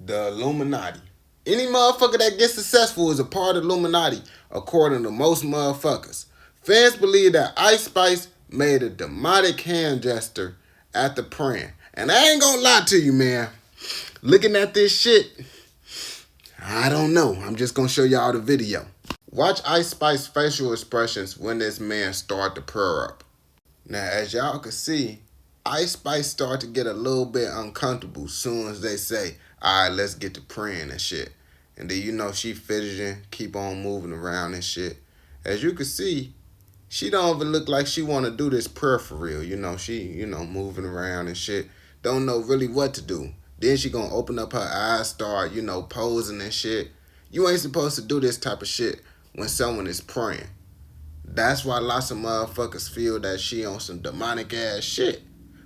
The Illuminati. Any motherfucker that gets successful is a part of Illuminati, according to most motherfuckers. Fans believe that Ice Spice made a demonic hand gesture after praying. And I ain't gonna lie to you, man. Looking at this shit, I don't know. I'm just gonna show y'all the video. Watch Ice Spice's facial expressions when this man start to purr up. Now, as y'all can see, Ice Spice start to get a little bit uncomfortable soon as they say, all right, let's get to praying and shit. And then, she fidgeting, keep on moving around and shit. As you can see, she don't even look like she want to do this prayer for real. She, moving around and shit. Don't know really what to do. Then she gonna open up her eyes, start, posing and shit. You ain't supposed to do this type of shit when someone is praying. That's why lots of motherfuckers feel that she on some demonic ass shit.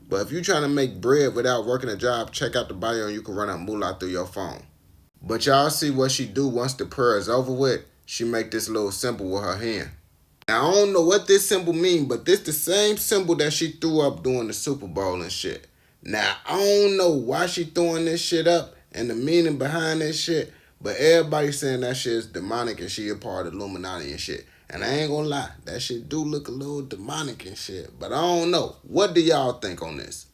But if you trying to make bread without working a job, check out the bio and you can run a moolah through your phone. But y'all see what she do once the prayer is over with? She make this little symbol with her hand. Now I don't know what this symbol mean, but this the same symbol that she threw up during the Super Bowl and shit. Now I don't know why she throwing this shit up and the meaning behind this shit, but everybody saying that shit is demonic and she a part of Illuminati and shit. And I ain't gonna lie, that shit do look a little demonic and shit. But I don't know. What do y'all think on this?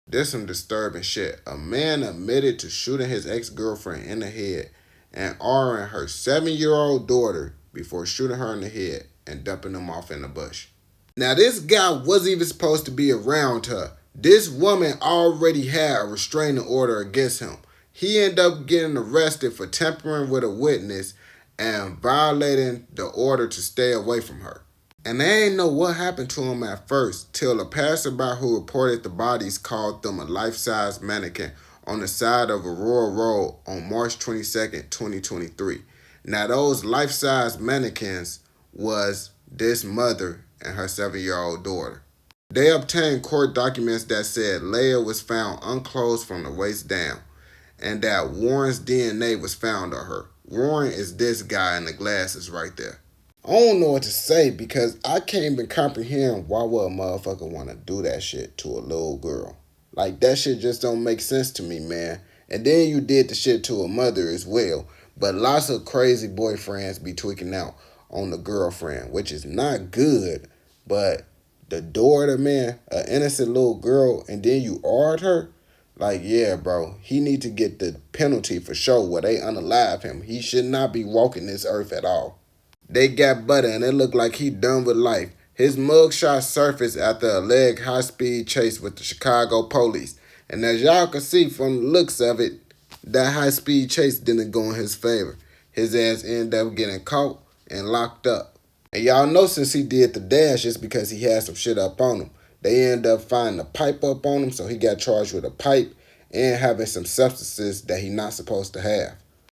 There's some disturbing shit. A man admitted to shooting his ex-girlfriend in the head and Ring her 7-year-old daughter before shooting her in the head and dumping them off in the bush. Now this guy wasn't even supposed to be around her. This woman already had a restraining order against him. He ended up getting arrested for tampering with a witness and violating the order to stay away from her. And they ain't know what happened to him at first till a passerby who reported the bodies called them a life-size mannequin on the side of Aurora Road on March 22nd, 2023. Now those life-size mannequins was this mother and her 7-year-old daughter. They obtained court documents that said Leah was found unclothed from the waist down and that Warren's DNA was found on her. Warren is this guy in the glasses right there. I don't know what to say because I can't even comprehend why would a motherfucker want to do that shit to a little girl. Like, that shit just don't make sense to me, man. And then you did the shit to a mother as well. But lots of crazy boyfriends be tweaking out on the girlfriend, which is not good. But the daughter, man, an innocent little girl, and then you ard her? Like, yeah, bro, he need to get the penalty for sure where they unalive him. He should not be walking this earth at all. They got butter and it looked like he done with life. His mugshot surfaced after a alleged high-speed chase with the Chicago police. And as y'all can see from the looks of it, that high-speed chase didn't go in his favor. His ass ended up getting caught and locked up. And y'all know since he did the dash, it's because he had some shit up on him. They ended up finding a pipe up on him, so he got charged with a pipe and having some substances that he not supposed to have.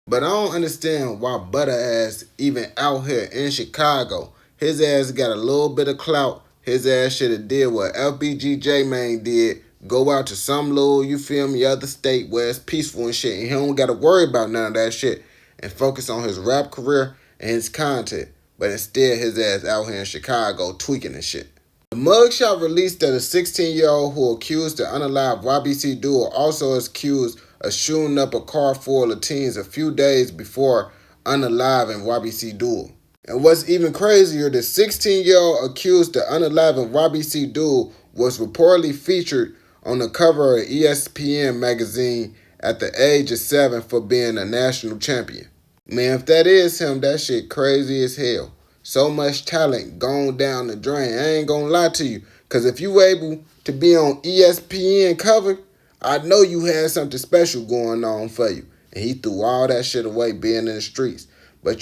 But I don't understand why Butter ass even out here in Chicago. His ass got a little bit of clout. His ass should have did what LBGJ man did. Go out to some little, other state where it's peaceful and shit. And he don't got to worry about none of that shit. And focus on his rap career and his content. But instead, his ass out here in Chicago tweaking and shit. The mugshot released that a 16-year-old who accused the unalived YBC duo also is accused of shooting up a car full of teens a few days before unaliving YBC duo. And what's even crazier, the 16-year-old accused the unaliving YBC duo was reportedly featured on the cover of ESPN magazine at the age of 7 for being a national champion. Man, if that is him, that shit crazy as hell. So much talent gone down the drain. I ain't gonna lie to you. Because if you able to be on ESPN cover, I know you had something special going on for you. And he threw all that shit away being in the streets. But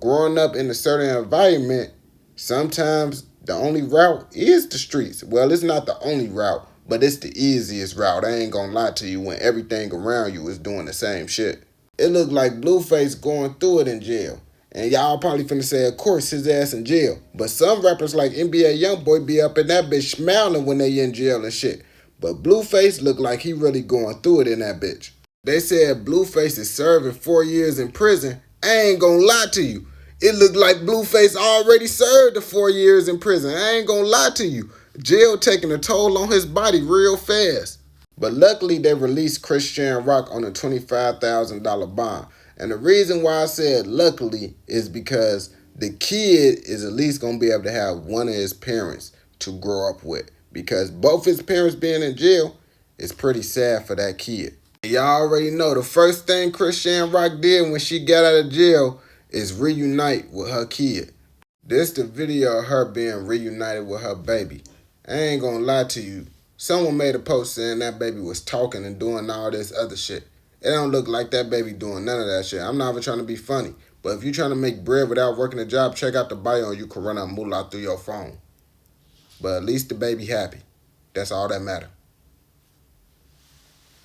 growing up in a certain environment, sometimes the only route is the streets. Well, it's not the only route, but it's the easiest route. I ain't gonna lie to you when everything around you is doing the same shit. It looked like Blueface going through it in jail. And y'all probably finna say, of course, his ass in jail. But some rappers like NBA Youngboy be up in that bitch smiling when they in jail and shit. But Blueface look like he really going through it in that bitch. They said Blueface is serving 4 years in prison. I ain't gonna lie to you. It looked like Blueface already served the 4 years in prison. I ain't gonna lie to you. Jail taking a toll on his body real fast. But luckily, they released Christian Rock on a $25,000 bond. And the reason why I said luckily is because the kid is at least going to be able to have one of his parents to grow up with. Because both his parents being in jail is pretty sad for that kid. Y'all already know the first thing Christian Rock did when she got out of jail is reunite with her kid. This the video of her being reunited with her baby. I ain't gonna lie to you. Someone made a post saying that baby was talking and doing all this other shit. It don't look like that baby doing none of that shit. I'm not even trying to be funny. But if you're trying to make bread without working a job, check out the bio and you can run a moolah through your phone. But at least the baby happy. That's all that matter.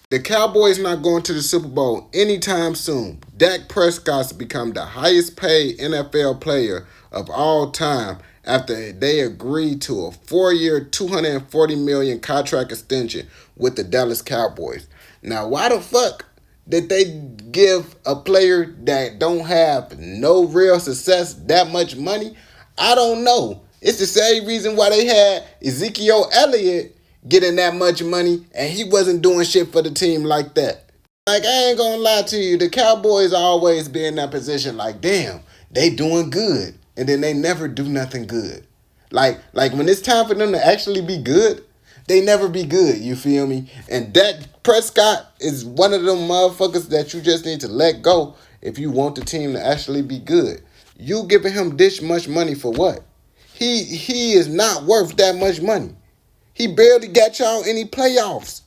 The Cowboys not going to the Super Bowl anytime soon. Dak Prescott's become the highest paid NFL player of all time after they agreed to a 4-year, $240 million contract extension with the Dallas Cowboys. Now, why the fuck did they give a player that don't have no real success that much money? I don't know. It's the same reason why they had Ezekiel Elliott getting that much money and he wasn't doing shit for the team like that. Like, I ain't gonna lie to you, the Cowboys always be in that position like, damn, they doing good. And then they never do nothing good. Like when it's time for them to actually be good, they never be good, you feel me? And Dak Prescott is one of them motherfuckers that you just need to let go if you want the team to actually be good. You giving him this much money for what? He is not worth that much money. He barely got y'all any playoffs.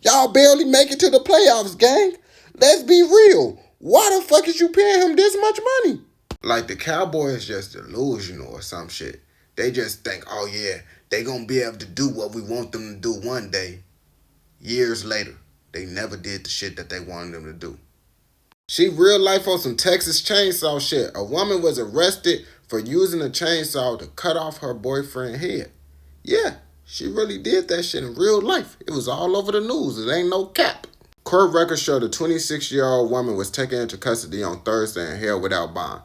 Y'all barely make it to the playoffs, gang. Let's be real. Why the fuck is you paying him this much money? Like the Cowboys just delusional or some shit. They just think, oh yeah, they gonna be able to do what we want them to do one day. Years later, they never did the shit that they wanted them to do. She real life on some Texas chainsaw shit. A woman was arrested for using a chainsaw to cut off her boyfriend's head. Yeah, she really did that shit in real life. It was all over the news. It ain't no cap. Court records show the 26-year-old woman was taken into custody on Thursday and held without bond.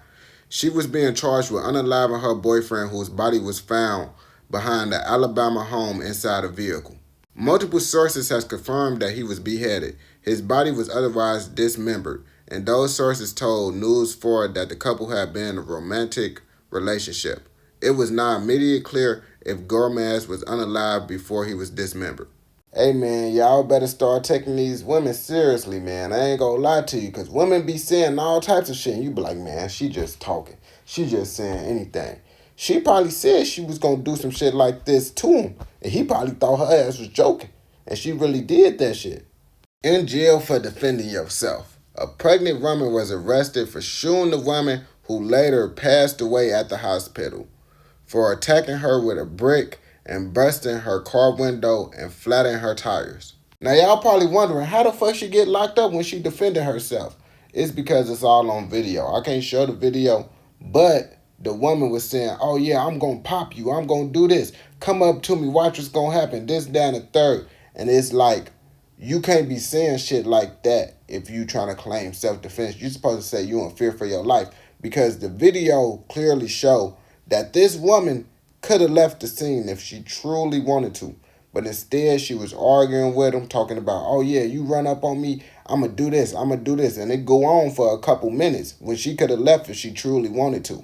She was being charged with unaliving her boyfriend whose body was found behind the Alabama home inside a vehicle. Multiple sources has confirmed that he was beheaded. His body was otherwise dismembered, and those sources told News 4 that the couple had been in a romantic relationship. It was not immediately clear if Gomez was unalive before he was dismembered. Hey man, y'all better start taking these women seriously, man. I ain't gonna lie to you, because women be saying all types of shit, and you be like, man, she just talking. She just saying anything. She probably said she was gonna do some shit like this to him, and he probably thought her ass was joking, and she really did that shit. In jail for defending yourself. A pregnant woman was arrested for shooting the woman who later passed away at the hospital for attacking her with a brick and busting her car window and flattening her tires. Now y'all probably wondering how the fuck she get locked up when she defended herself. It's because it's all on video. I can't show the video, but the woman was saying, oh yeah, I'm gonna pop you, I'm gonna do this. Come up to me, watch what's gonna happen, this, that, and the third. And it's like, you can't be saying shit like that if you trying to claim self-defense. You're supposed to say you in fear for your life, because the video clearly show that this woman could have left the scene if she truly wanted to. But instead, she was arguing with him, talking about, oh yeah, you run up on me, I'm going to do this, I'm going to do this. And it go on for a couple minutes when she could have left if she truly wanted to.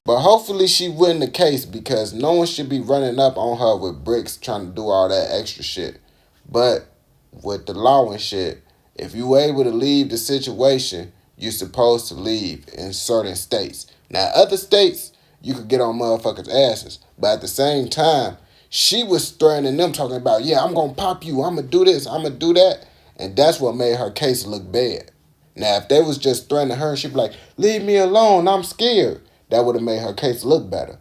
But hopefully she win the case, because no one should be running up on her with bricks trying to do all that extra shit. But with the law and shit, if you able to leave the situation, you're supposed to leave in certain states. Now, other states, you could get on motherfuckers' asses. But at the same time, she was threatening them, talking about, yeah, I'm going to pop you, I'm going to do this, I'm going to do that. And that's what made her case look bad. Now, if they was just threatening her, she'd be like, leave me alone, I'm scared. That would have made her case look better.